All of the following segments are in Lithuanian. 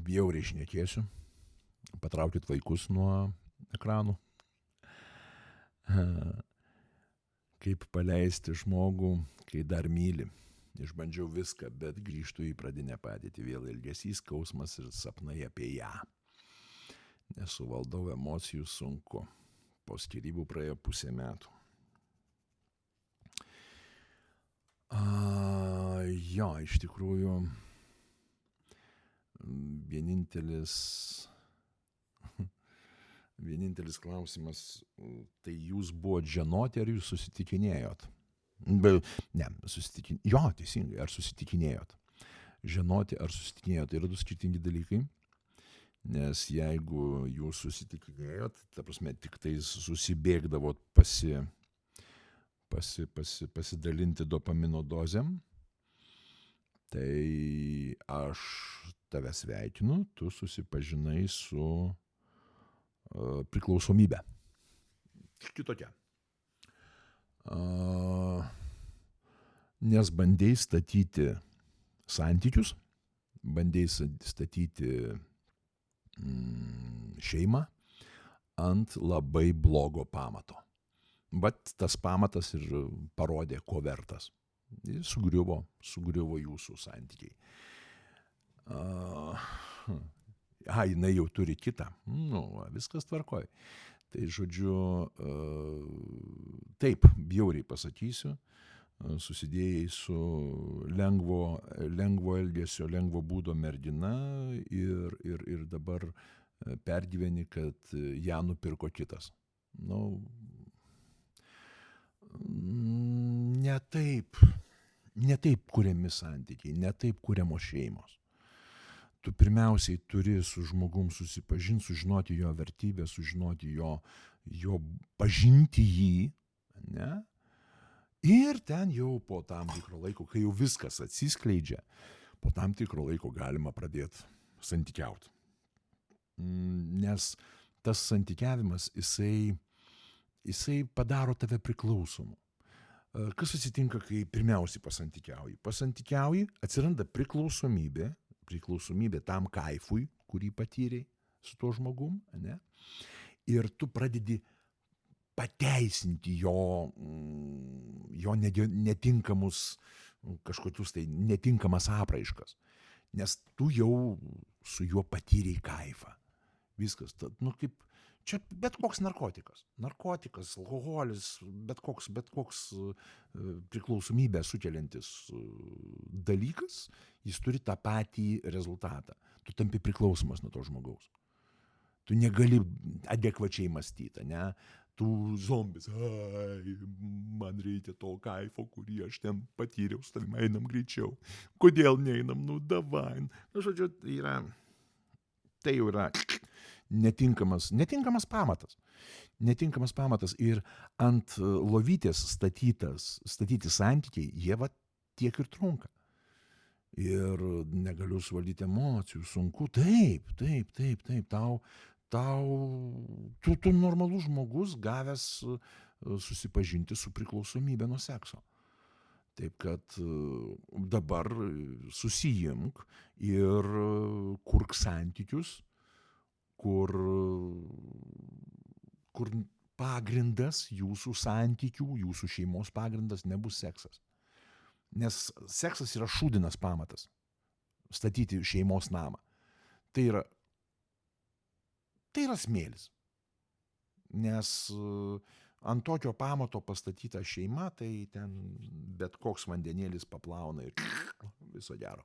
bjauriai šnekėsiu. Patraukit vaikus nuo ekranų. Kaip paleisti žmogų, kai dar myli. Išbandžiau viską, bet grįžtu į pradinę padėtį. Vėl ilgesys, skausmas ir sapnai apie ją. Nesuvaldau emocijų, sunku. Po skyrybų praėjo 5 metų. Jo, iš tikrųjų, vienintelis klausimas, tai jūs buvot ženoti, ar jūs susitikinėjot? Jo, teisingai, ar susitikinėjot? Ženoti ar susitikinėjot, tai yra 2 skirtingi dalykai, nes jeigu jūs susitikinėjot, ta prasme, tik tai susibėgdavot pasidalinti dopamino dozėm, tai aš tave sveikinu, tu susipažinai su priklausomybė. Kitokia. Nes bandėjai statyti santykius, bandėjai statyti šeimą ant labai blogo pamato. Bet tas pamatas ir parodė, ko vertas. Sugriuvo jūsų santykiai. Jinai jau turi kitą. Viskas tvarkoj. Tai žodžiu, taip, bjauriai pasakysiu, susidėjai su lengvo elgesio, lengvo būdo mergina ir dabar pergyveni, kad ją nupirko kitas. Ne taip kuriami santykiai, ne taip kuriamos šeimos. Tu pirmiausiai turi su žmogum susipažinti, sužinoti jo vertybę, sužinoti jo pažinti jį, ne? Ir ten jau po tam tikro laiko, kai jau viskas atsiskleidžia, po tam tikro laiko galima pradėti santykiauti. Nes tas santykiavimas, jisai padaro tave priklausomu. Kas atsitinka, kai pirmiausiai pasantykiauji? Pasantykiauji, atsiranda priklausomybė tam kaifui, kurį patyrei su tuo žmogum, ne? Ir tu pradedi pateisinti jo netinkamus, kažkokius tai netinkamas apraiškas, nes tu jau su juo patyrei kaifą. Viskas, kaip čia bet koks narkotikas, alkoholis, bet koks priklausomybę sukeliantis dalykas, jis turi tą patį rezultatą. Tu tampi priklausomas nuo to žmogaus. Tu negali adekvačiai mąstyti, ne? Tu zombis, man reikia to kaifo, kurį aš ten patyriau, su tavim einam greičiau. Kodėl neinam, davai. Žodžiu, tai jau yra netinkamas pamatas. Netinkamas pamatas ir ant lovytės statyti santykiai, jie tiek ir trunka. Ir negaliu suvaldyti emocijų, sunku, taip, tu normalus žmogus gavęs susipažinti su priklausomybė nuo sekso. Taip kad dabar susijimk ir kurk santykius, kur pagrindas jūsų santykių, jūsų šeimos pagrindas nebus seksas. Nes seksas yra šūdinas pamatas statyti šeimos namą. Tai yra smėlis. Nes ant tokio pamato pastatyta šeima, tai ten bet koks vandenėlis paplauna ir viso gero.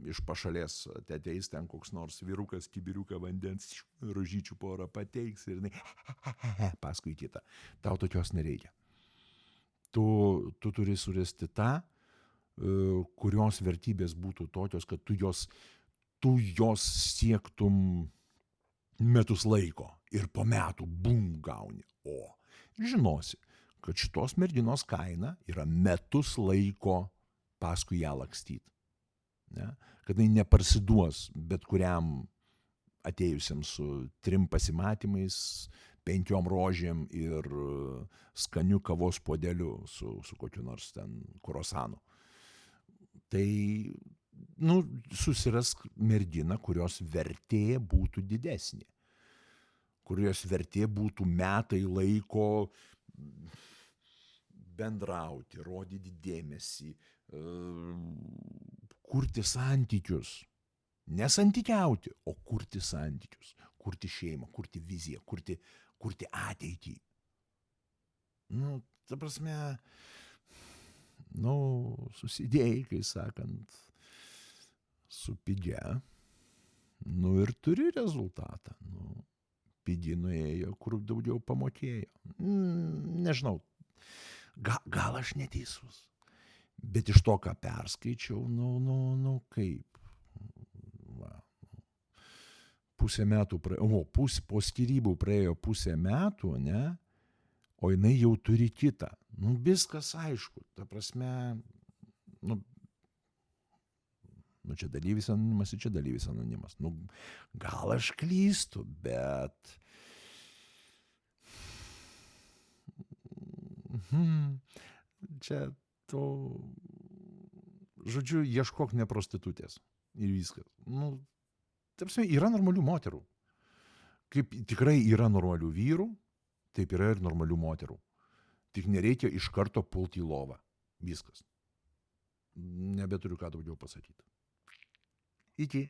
Iš pašalės ateis ten koks nors vyrukas, kibiriuką vandens, rožyčių porą pateiks ir paskui kitą. Tau tokios nereikia. Tu turi surasti tą, kurios vertybės būtų tokios, kad tu jos siektum metus laiko ir po metų bum gauni. O žinosi, kad šitos merginos kaina yra metus laiko paskui ją lakstyti. Ne? Kad jinai neparsiduos bet kuriam atėjusiam su 3 pasimatymais, 5 rožėm ir skaniu kavos puodeliu su kokiu nors ten kurosanu. Tai nu, susirask merginą, kurios vertė būtų didesnė, kurios vertė būtų metai laiko bendrauti, rodyti dėmesį, kurti santykius. Nesantykiauti, o kurti santykius, kurti šeimą, kurti viziją, kurti ateitį. Nu, ta prasme, nu, susidėjai, kai sakant, su pigia, nu ir turi rezultatą. Nu, pigi nuėjo, kur daugiau pamokėjo. Nežinau, gal aš neteisus, bet iš to, ką perskaičiau, nu kaip. Va. Pusę metų praėjo, po skyrybų praėjo pusę metų, ne? O jinai jau turi kitą. Nu, viskas aišku. Ta prasme, nu čia dalyvis anonimas ir čia dalyvis anonimas. Nu, gal aš klystu, bet čia to, žodžiu, ieškok ne prostitutės. Ir viskas. Nu, ta prasme, yra normalių moterų. Kaip tikrai yra normalių vyrų, taip yra ir normalių moterų. Tik nereikia iš karto pulti į lovą. Viskas. Nebeturiu ką daugiau pasakyti. Iki.